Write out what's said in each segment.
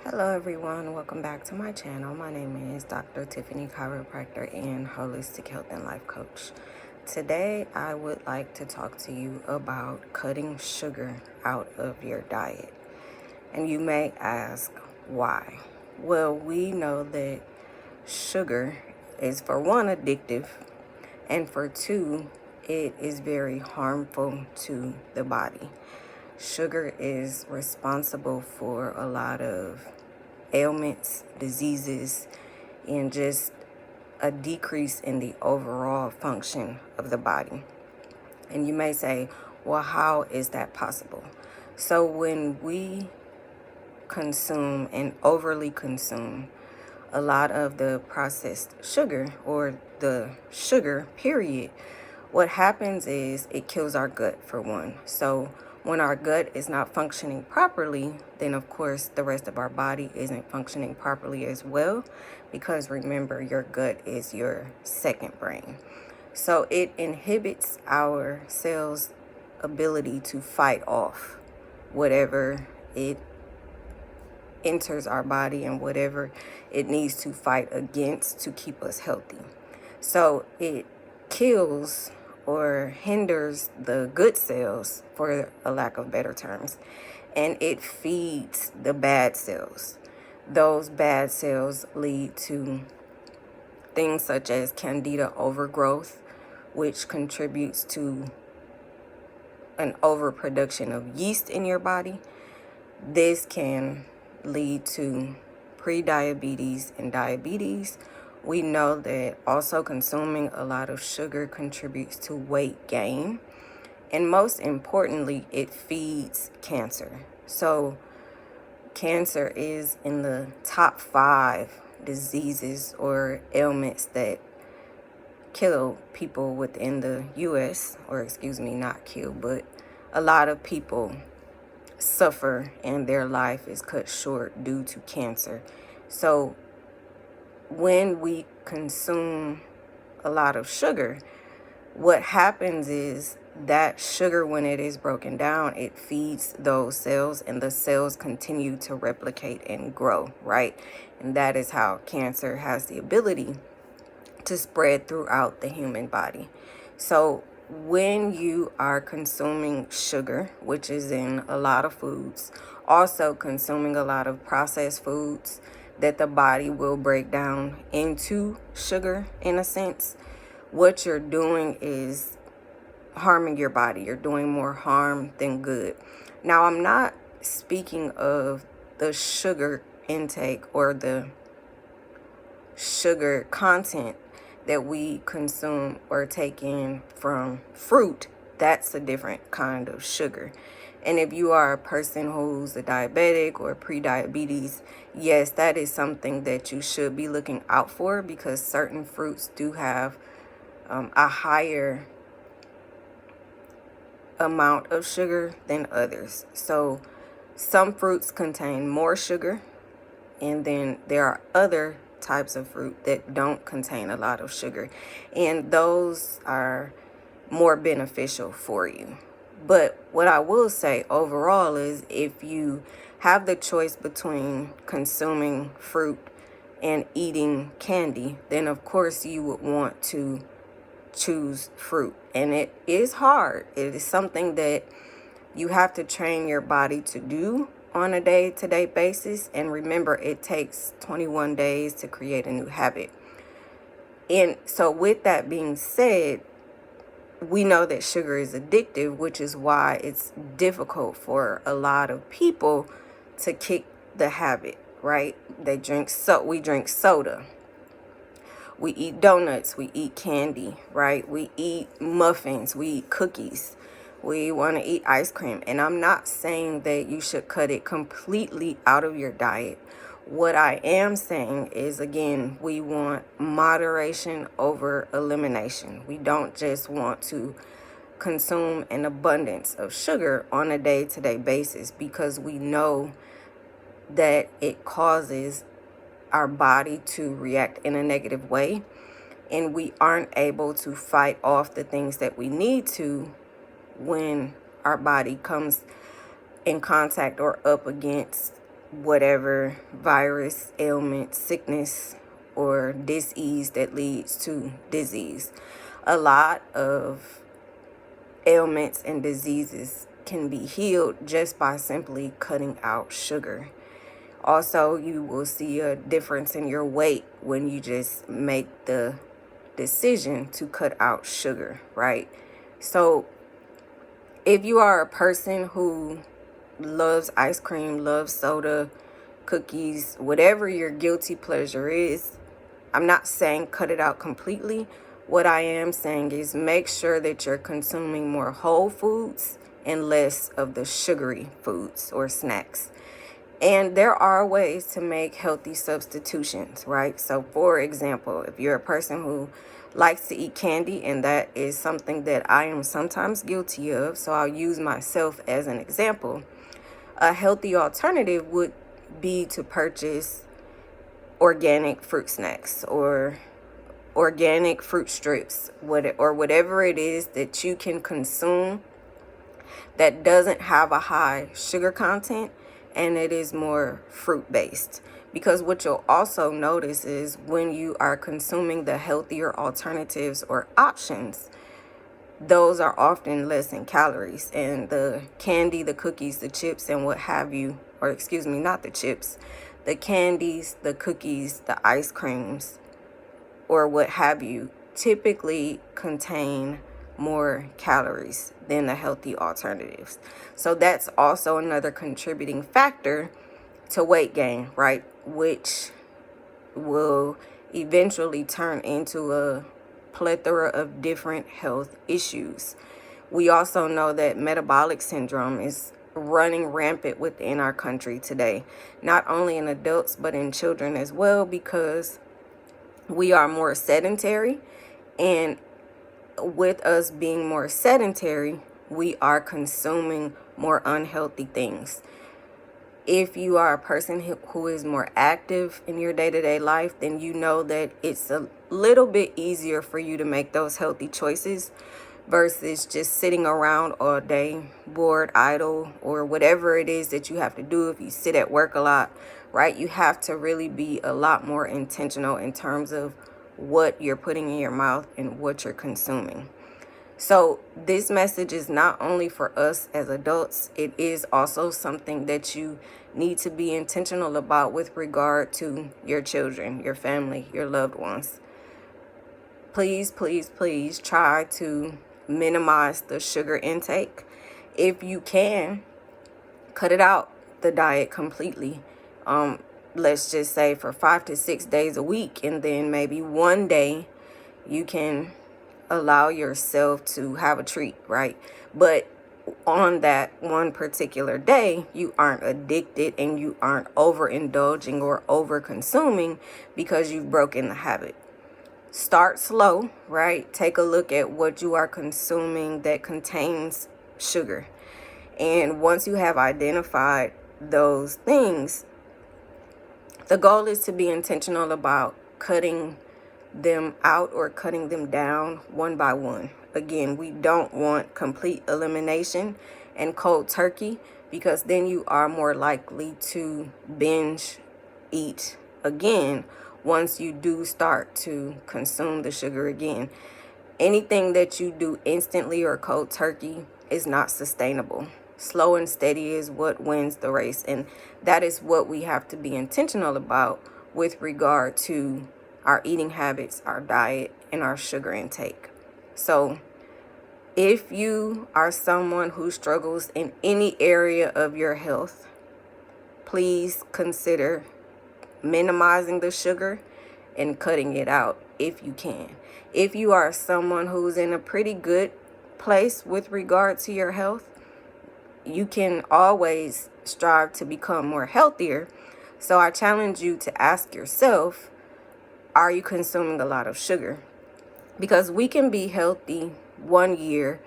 Hello everyone, welcome back to my channel. My name is Dr. Tiffany, chiropractor and holistic health and life coach. Today I would like to talk to you about cutting sugar out of your diet. And you may ask, why? Well, we know that sugar is, for one, addictive, and for two, it is very harmful to the body. Sugar is responsible for a lot of ailments, diseases, and just a decrease in the overall function of the body. And you may say, well, how is that possible? So when we consume and overly consume a lot of the processed sugar, or the sugar period, what happens is it kills our gut, for one. So when our gut is not functioning properly, then of course the rest of our body isn't functioning properly as well, because remember, your gut is your second brain. So it inhibits our cells' ability to fight off whatever it enters our body and whatever it needs to fight against to keep us healthy. So it kills or hinders the good cells, for a lack of better terms, and it feeds the bad cells. Those bad cells lead to things such as candida overgrowth, which contributes to an overproduction of yeast in your body. This can lead to pre-diabetes and diabetes. We know that also consuming a lot of sugar contributes to weight gain. And most importantly, it feeds cancer. So cancer is in the top 5 diseases or ailments that kill people within the U.S., or excuse me, not kill, but a lot of people suffer and their life is cut short due to cancer. So when we consume a lot of sugar, what happens is that sugar, when it is broken down, it feeds those cells, and the cells continue to replicate and grow, right? And that is how cancer has the ability to spread throughout the human body. So when you are consuming sugar, which is in a lot of foods, also consuming a lot of processed foods that the body will break down into sugar, in a sense, what you're doing is harming your body. You're doing more harm than good. Now, I'm not speaking of the sugar intake or the sugar content that we consume or take in from fruit. That's a different kind of sugar. And if you are a person who's a diabetic or pre-diabetes, yes, that is something that you should be looking out for, because certain fruits do have a higher amount of sugar than others. So some fruits contain more sugar, and then there are other types of fruit that don't contain a lot of sugar, and those are more beneficial for you. But what I will say overall is, if you have the choice between consuming fruit and eating candy, then of course you would want to choose fruit. And it is hard. It is something that you have to train your body to do on a day-to-day basis. And remember, it takes 21 days to create a new habit. And so with that being said, we know that sugar is addictive, which is why it's difficult for a lot of people to kick the habit, right? We drink soda, we eat donuts, we eat candy, right? We eat muffins, we eat cookies, we want to eat ice cream. And I'm not saying that you should cut it completely out of your diet. What I am saying is, again, we want moderation over elimination. We don't just want to consume an abundance of sugar on a day-to-day basis, because we know that it causes our body to react in a negative way, and we aren't able to fight off the things that we need to when our body comes in contact or up against whatever virus, ailment, sickness, or disease that leads to disease. A lot of ailments and diseases can be healed just by simply cutting out sugar. Also, you will see a difference in your weight when you just make the decision to cut out sugar, right? So if you are a person who loves ice cream, loves soda, cookies, whatever your guilty pleasure is, I'm not saying cut it out completely. What I am saying is make sure that you're consuming more whole foods and less of the sugary foods or snacks. And there are ways to make healthy substitutions, right? So for example, if you're a person who likes to eat candy, and that is something that I am sometimes guilty of, so I'll use myself as an example. A healthy alternative would be to purchase organic fruit snacks or organic fruit strips, or whatever it is that you can consume that doesn't have a high sugar content and it is more fruit based. Because what you'll also notice is when you are consuming the healthier alternatives or options, those are often less in calories, and the candy, the cookies, the chips, and what have you, or excuse me, not the chips, the candies, the cookies, the ice creams, or what have you, typically contain more calories than the healthy alternatives. So that's also another contributing factor to weight gain, right? Which will eventually turn into a plethora of different health issues. We also know that metabolic syndrome is running rampant within our country today, not only in adults but in children as well, because we are more sedentary, and with us being more sedentary, we are consuming more unhealthy things. If you are a person who is more active in your day-to-day life, then you know that it's a little bit easier for you to make those healthy choices versus just sitting around all day, bored, idle, or whatever it is that you have to do. If you sit at work a lot, right, you have to really be a lot more intentional in terms of what you're putting in your mouth and what you're consuming. So this message is not only for us as adults, it is also something that you need to be intentional about with regard to your children, your family, your loved ones. Please, please, please try to minimize the sugar intake. If you can, cut it out the diet completely. Let's just say for 5 to 6 days a week, and then maybe one day you can allow yourself to have a treat, right? But on that one particular day, you aren't addicted and you aren't overindulging or over consuming because you've broken the habit. Start slow, right? Take a look at what you are consuming that contains sugar. And once you have identified those things, the goal is to be intentional about cutting them out or cutting them down one by one. Again, we don't want complete elimination and cold turkey, because then you are more likely to binge eat again once you do start to consume the sugar again. Anything that you do instantly or cold turkey is not sustainable. Slow and steady is what wins the race, and that is what we have to be intentional about with regard to our eating habits, our diet, and our sugar intake. So if you are someone who struggles in any area of your health, please consider minimizing the sugar and cutting it out if you can. If you are someone who's in a pretty good place with regard to your health, you can always strive to become more healthier. So I challenge you to ask yourself, are you consuming a lot of sugar? Because we can be healthy one year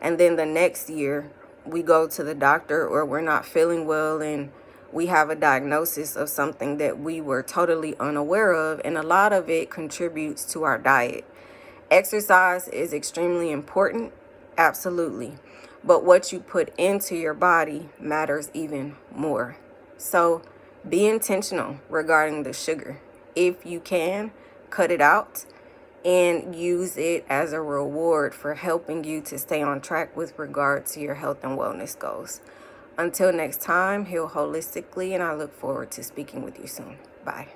and then the next year we go to the doctor or we're not feeling well and we have a diagnosis of something that we were totally unaware of, and a lot of it contributes to our diet. Exercise is extremely important, absolutely. But what you put into your body matters even more. So Be intentional regarding the sugar. If you can, cut it out and use it as a reward for helping you to stay on track with regard to your health and wellness goals. Until next time, heal holistically, and I look forward to speaking with you soon. Bye.